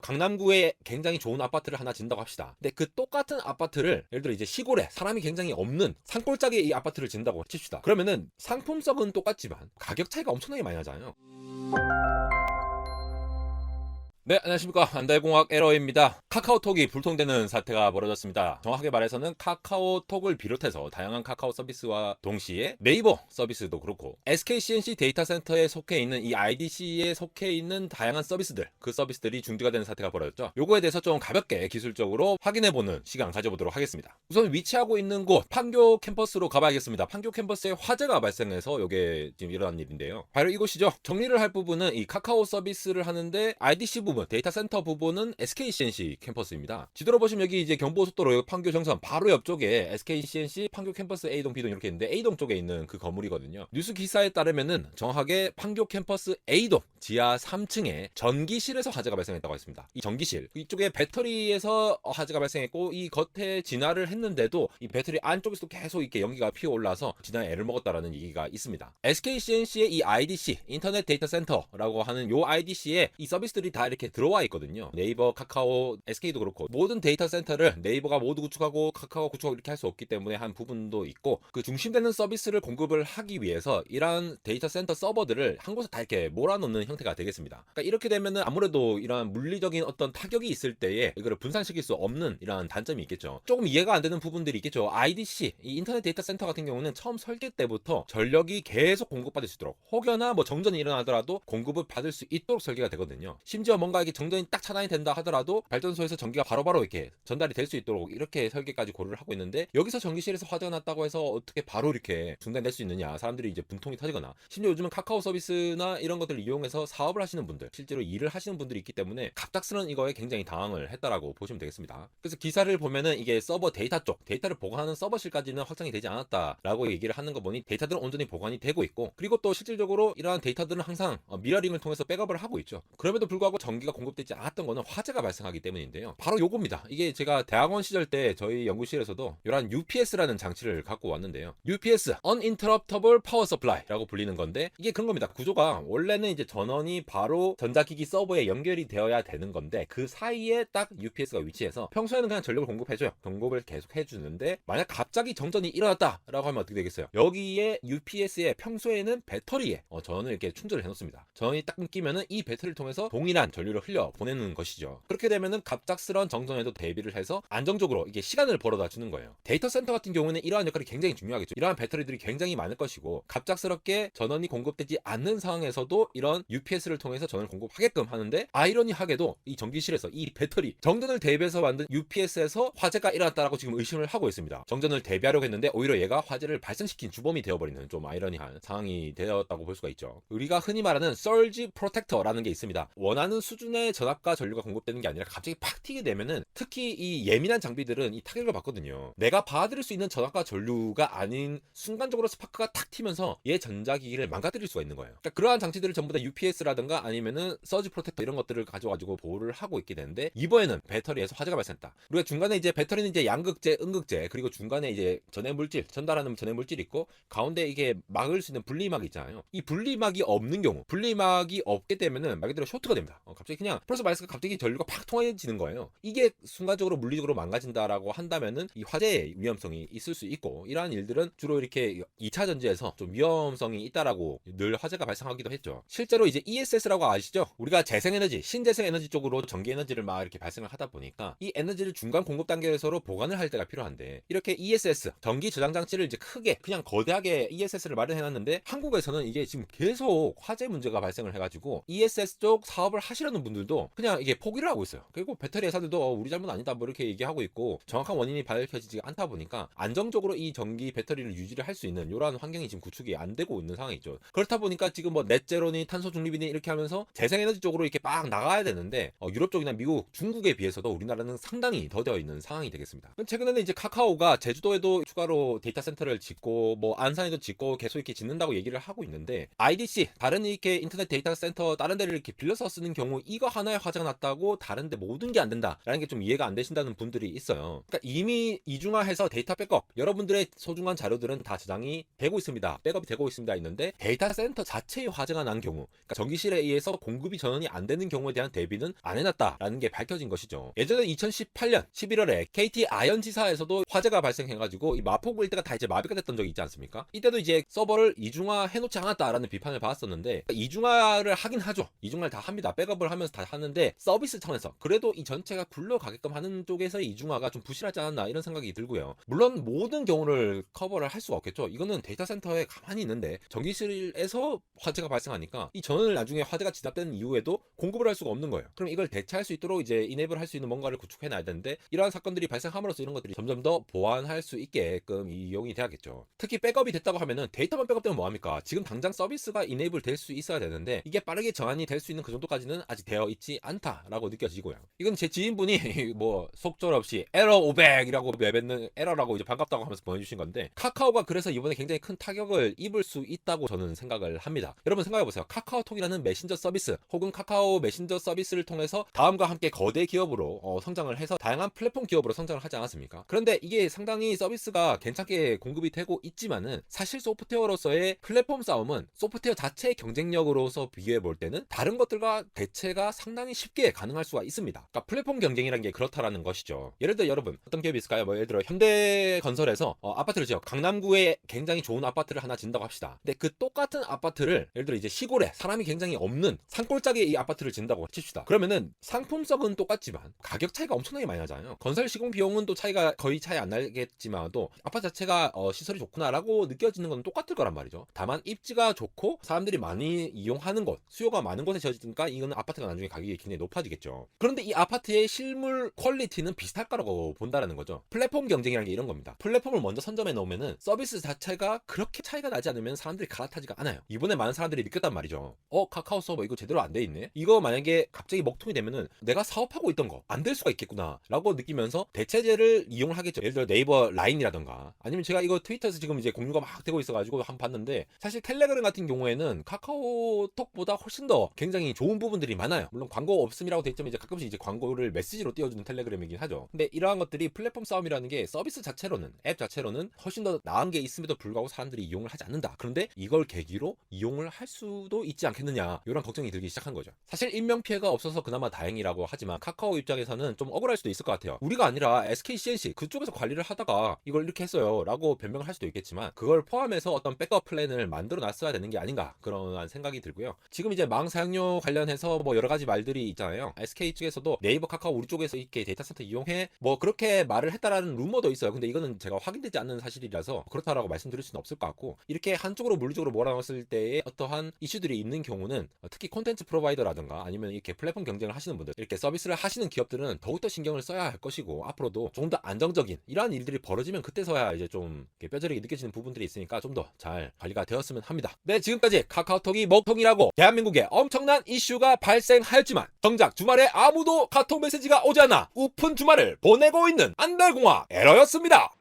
강남구에 굉장히 좋은 아파트를 하나 짓는다고 합시다. 근데 그 똑같은 아파트를 예를 들어 이제 시골에 사람이 굉장히 없는 산골짜기에 이 아파트를 짓는다고 칩시다. 그러면은 상품성은 똑같지만 가격 차이가 엄청나게 많이 나잖아요. 네, 안녕하십니까. 안달공학 에러입니다. 카카오톡이 불통되는 사태가 벌어졌습니다. 정확하게 말해서는 카카오톡을 비롯해서 다양한 카카오 서비스와 동시에 네이버 서비스도 그렇고 SKCNC 데이터 센터에 속해 있는 이 IDC에 속해 있는 다양한 서비스들, 그 서비스들이 중지가 되는 사태가 벌어졌죠. 요거에 대해서 좀 가볍게 기술적으로 확인해보는 시간 가져보도록 하겠습니다. 우선 위치하고 있는 곳 판교 캠퍼스로 가봐야겠습니다. 판교 캠퍼스에 화재가 발생해서 요게 지금 일어난 일인데요. 바로 이곳이죠. 정리를 할 부분은 이 카카오 서비스를 하는데 IDC 부분, 데이터 센터 부분은 SKCNC 캠퍼스입니다. 지도로 보시면 여기 이제 경부고속도로 판교 정선 바로 옆쪽에 SKCNC 판교 캠퍼스 A동, B동 이렇게 있는데 A동 쪽에 있는 그 건물이거든요. 뉴스 기사에 따르면은 정확하게 판교 캠퍼스 A동 지하 3층에 전기실에서 화재가 발생했다고 했습니다. 이 전기실 이쪽에 배터리에서 화재가 발생했고 이 겉에 진화를 했는데도 이 배터리 안쪽에서도 계속 이렇게 연기가 피어올라서 진화에 애를 먹었다라는 얘기가 있습니다. SKCNC의 이 IDC 인터넷 데이터 센터라고 하는 요 IDC에 이 서비스들이 다 이렇게 들어와 있거든요. 네이버, 카카오, SK도 그렇고 모든 데이터 센터를 네이버가 모두 구축하고 카카오 구축하고 이렇게 할 수 없기 때문에 한 부분도 있고 그 중심되는 서비스를 공급을 하기 위해서 이러한 데이터 센터 서버들을 한 곳에 다 이렇게 몰아놓는 형태가 되겠습니다. 그러니까 이렇게 되면은 아무래도 이러한 물리적인 어떤 타격이 있을 때에 이거를 분산시킬 수 없는 이러한 단점이 있겠죠. 조금 이해가 안 되는 부분들이 있겠죠. IDC, 이 인터넷 데이터 센터 같은 경우는 처음 설계 때부터 전력이 계속 공급받을 수 있도록 혹여나 뭐 정전이 일어나더라도 공급을 받을 수 있도록 설계가 되거든요. 심지어 뭔가 이게 정전이 딱 차단이 된다 하더라도 발전소에서 전기가 바로바로 이렇게 전달이 될 수 있도록 이렇게 설계까지 고려를 하고 있는데 여기서 전기실에서 화재가 났다고 해서 어떻게 바로 이렇게 중단될 수 있느냐. 사람들이 이제 분통이 터지거나 심지어 요즘은 카카오 서비스나 이런 것들을 이용해서 사업을 하시는 분들 실제로 일을 하시는 분들이 있기 때문에 갑작스런 이거에 굉장히 당황을 했다라고 보시면 되겠습니다. 그래서 기사를 보면은 이게 서버 데이터 쪽 데이터를 보관하는 서버실까지는 확장이 되지 않았다라고 얘기를 하는 거 보니 데이터들은 온전히 보관이 되고 있고 그리고 또 실질적으로 이러한 데이터들은 항상 미러링을 통해서 백업을 하고 있죠. 그럼에도 불구하고 전기가 공급되지 않았던 거는 화재가 발생하기 때문인데요. 바로 요겁니다. 이게 제가 대학원 시절 때 저희 연구실에서도 이러한 UPS라는 장치를 갖고 왔는데요. UPS, Uninterruptible Power Supply라고 불리는 건데 이게 그런 겁니다. 구조가 원래는 이제 전원이 바로 전자기기 서버에 연결이 되어야 되는 건데 그 사이에 딱 UPS가 위치해서 평소에는 그냥 전력을 공급해줘요. 공급을 계속 해주는데 만약 갑자기 정전이 일어났다라고 하면 어떻게 되겠어요? 여기에 UPS에 평소에는 배터리에 전원을 이렇게 충전을 해놓습니다. 전원이 딱 끊기면은 이 배터리를 통해서 동일한 전류를 흘려 보내는 것이죠. 그렇게 되면은 갑작스러운 정전에도 대비를 해서 안정적으로 이게 시간을 벌어다 주는 거예요. 데이터 센터 같은 경우는 이러한 역할이 굉장히 중요하겠죠. 이러한 배터리들이 굉장히 많을 것이고 갑작스럽게 전원이 공급되지 않는 상황에서도 이런 UPS를 통해서 전원을 공급하게끔 하는데 아이러니하게도 이 전기실에서 이 배터리 정전을 대비해서 만든 UPS에서 화재가 일어났다라고 지금 의심을 하고 있습니다. 정전을 대비하려고 했는데 오히려 얘가 화재를 발생시킨 주범이 되어버리는 좀 아이러니한 상황이 되었다고 볼 수가 있죠. 우리가 흔히 말하는 Surge Protector라는 게 있습니다. 원하는 수준의 전압과 전류가 공급되는 게 아니라 갑자기 팍 튀게 되면은 특히 이 예민한 장비들은 이 타격을 받거든요. 내가 받아들일 수 있는 전압과 전류가 아닌 순간적으로 스파크가 탁 튀면서 얘 전자기기를 망가뜨릴 수가 있는 거예요. 그러니까 그러한 장치들을 전부 다 UPS라든가 아니면은 서지 프로텍터 이런 것들을 가져가지고 보호를 하고 있게 되는데 이번에는 배터리에서 화재가 발생했다. 우리가 중간에 이제 배터리는 이제 양극재, 음극재 그리고 중간에 이제 전해 물질, 전달하는 전해 물질이 있고 가운데 이게 막을 수 있는 분리막이 있잖아요. 이 분리막이 없는 경우, 분리막이 없게 되면은 말 그대로 쇼트가 됩니다. 갑자기 그냥 플러스 마이너스가 갑자기 전류가 팍 통해지는 거예요. 이게 순간적으로 물리적으로 망가진다라고 한다면은 이 화재의 위험성이 있을 수 있고 이러한 일들은 주로 이렇게 2차 전지에서 좀 위험성이 있다라고 늘 화재가 발생하기도 했죠. 실제로 이제 ESS라고 아시죠? 우리가 재생에너지, 신재생 에너지 쪽으로 전기 에너지를 막 이렇게 발생을 하다 보니까 이 에너지를 중간 공급 단계에서로 보관을 할 때가 필요한데 이렇게 ESS 전기 저장 장치를 이제 크게 그냥 거대하게 ESS를 마련해 놨는데 한국에서는 이게 지금 계속 화재 문제가 발생을 해가지고 ESS 쪽 사업을 하시려는 분들도 그냥 이게 포기를 하고 있어요. 그리고 배터리 회사들도 우리 잘못 아니다 뭐 이렇게 얘기하고 있고 정확한 원인이 밝혀지지 않다 보니까 안정적으로 이 전기 배터리를 유지를 할 수 있는 이러한 환경이 지금 구축이 안 되고 있는 상황이죠. 그렇다 보니까 지금 뭐 넷제로니 탄소 중립이니 이렇게 하면서 재생에너지 쪽으로 이렇게 막 나가야 되는데 유럽 쪽이나 미국, 중국에 비해서도 우리나라는 상당히 더뎌 있는 상황이 되겠습니다. 최근에는 이제 카카오가 제주도에도 추가로 데이터 센터를 짓고 뭐 안산에도 짓고 계속 이렇게 짓는다고 얘기를 하고 있는데 IDC 다른 이렇게 인터넷 데이터 센터 다른 데를 이렇게 빌려서 쓰는 경우 이거 하나에 화제가 났다고 다른데 모든 게 안 된다라는 게 좀 이해가 안 되신다는 분들이 있어요. 그러니까 이미 이중화해서 데이터 백업, 여러분들의 소중한 자료들은 다 저장이 되고 있습니다. 백업이 되고 있습니다. 있는데 데이터 센터 자체의 화제가 난 경우, 그러니까 전기실에 의해서 공급이 전원이 안 되는 경우에 대한 대비는 안 해놨다라는 게 밝혀진 것이죠. 예전에 2018년 11월에 KT 아현지사에서도 화재가 발생해가지고 이 마포구 일대가 다 이제 마비가 됐던 적이 있지 않습니까? 이때도 이제 서버를 이중화 해놓지 않았다라는 비판을 받았었는데, 이중화를 하긴 하죠. 이중화를 다 합니다. 백업을 하면서 다 하는데 서비스 차원에서 그래도 이 전체가 굴러가게끔 하는 쪽에서 이중화가 좀 부실하지 않았나 이런 생각이 들고요. 물론 모든 경우를 커버를 할 수가 없겠죠. 이거는 데이터 센터에 가만히 있는데 전기실에서 화재가 발생하니까 이 전원을 나중에 화재가 진압되는 이후에도 공급을 할 수가 없는 거예요. 그럼 이걸 대체할 수 있도록 이제 이네이블 할 수 있는 뭔가를 구축해 놔야 되는데, 이러한 사건들이 발생함으로써 이런 것들이 점점 더 보완할 수 있게끔 이용이 돼야겠죠. 특히 백업이 됐다고 하면은 데이터만 백업되면 뭐합니까? 지금 당장 서비스가 이네이블 될 수 있어야 되는데 이게 빠르게 전환이 될 수 있는 그 정도까지는 아직 되어 있지 않다라고 느껴지고요. 이건 제 지인분이 뭐 속절없이 에러 500이라고 내뱉는 에러라고 이제 반갑다고 하면서 보내주신 건데, 카카오가 그래서 이번에 굉장히 큰 타격을 입을 수 있다고 저는 생각을 합니다. 여러분 생각해보세요. 카카오톡이라는 메신저 서비스 혹은 카카오 메신저 서비스를 통해서 다음과 함께 거대 기업으로 성장을 해서 다양한 플랫폼 기업으로 성장을 하지 않았습니까? 그런데 이게 상당히 서비스가 괜찮게 공급이 되고 있지만은 사실 소프트웨어로서의 플랫폼 싸움은 소프트웨어 자체의 경쟁력으로서 비교해 볼 때는 다른 것들과 대체가 상당히 쉽게 가능할 수가 있습니다. 그러니까 플랫폼 경쟁이라는 게 그렇다라는 것이죠. 예를 들어 여러분 어떤 기업이 있을까요? 뭐 예를 들어 현대건설에서 아파트를 지어 강남구에 굉장히 좋은 아파트를 하나 짓는다고 합시다. 근데 그 똑같은 아파트를 예를 들어 이제 시골에 사람이 굉장히 없는 산골짜기에 이 아파트를 짓는다고 칩시다. 그러면은 상품성은 똑같지만 가격 차이가 엄청나게 많이 나잖아요. 건설 시공 비용은 또 차이가 거의 차이 안 나겠지만도 아파트 자체가 시설이 좋구나라고 느껴지는 건 똑같을 거란 말이죠. 다만 입지가 좋고 사람들이 많이 이용하는 곳, 수요가 많은 곳에 지어지니까 이거는 아파트가 나중에 가격이 굉장히 높아지겠죠. 그런데 이 아파트의 실물 퀄리티는 비슷할 거라고 본다라는 거죠. 플랫폼 경쟁이라는 게 이런 겁니다. 플랫폼을 먼저 선점해 놓으면은 서비스 자체가 그렇게 차이가 나지 않으면 사람들이 갈아타지가 않아요. 이번에 많은 사람들이 느꼈단 말이죠. 카카오 서버 이거 제대로 안 돼 있네. 이거 만약에 갑자기 먹통이 되면은 내가 사업하고 있던 거 안 될 수가 있겠구나 라고 느끼면서 대체제를 이용을 하겠죠. 예를 들어 네이버 라인이라던가, 아니면 제가 이거 트위터에서 지금 이제 공유가 막 되고 있어가지고 한번 봤는데, 사실 텔레그램 같은 경우에는 카카오톡보다 훨씬 더 굉장히 좋은 부분들이 많아요. 물론 광고 없음이라고 돼 있지만 이제 가끔씩 이제 광고를 메시지로 띄워주는 텔레그램이긴 하죠. 근데 이러한 것들이 플랫폼 싸움이라는 게 서비스 자체로는, 앱 자체로는 훨씬 더 나은 게 있음에도 불구하고 사람들이 이용을 하지 않는다. 그런데 이걸 계기로 이용을 할 수도 있지 않겠느냐, 이런 걱정이 들기 시작한 거죠. 사실 인명피해가 없어서 그나마 다행이라고 하지만 카카오 입장에서는 좀 억울할 수도 있을 것 같아요. 우리가 아니라 SKCNC 그쪽에서 관리를 하다가 이걸 이렇게 했어요 라고 변명을 할 수도 있겠지만, 그걸 포함해서 어떤 백업 플랜을 만들어 놨어야 되는 게 아닌가, 그런 생각이 들고요. 지금 이제 망 사용료 관련해서 뭐 여러 가지 말들이 있잖아요. SK 측에서도 네이버 카카오 우리 쪽에서 이렇게 데이터 센터 이용해 뭐 그렇게 말을 했다라는 루머도 있어요. 근데 이거는 제가 확인되지 않는 사실이라서 그렇다라고 말씀드릴 수는 없을 것 같고, 이렇게 한쪽으로 물리적으로 몰아넣었을 때에 어떠한 이슈들이 있는 경우는 특히 콘텐츠 프로바이더라든가 아니면 이렇게 플랫폼 경쟁을 하시는 분들, 이렇게 서비스를 하시는 기업들은 더욱더 신경을 써야 할 것이고, 앞으로도 조금 더 안정적인 이러한 일들이 벌어지면 그때서야 이제 좀 뼈저리게 느껴지는 부분들이 있으니까 좀 더 잘 관리가 되었으면 합니다. 네, 지금까지 카카오톡이 먹통이라고 대한민국에 엄청난 이슈가 발생하였지만 정작 주말에 아무도 카톡 메시지가 오지 않아 우픈 주말을 보내고 있는 안달공학 에러였습니다.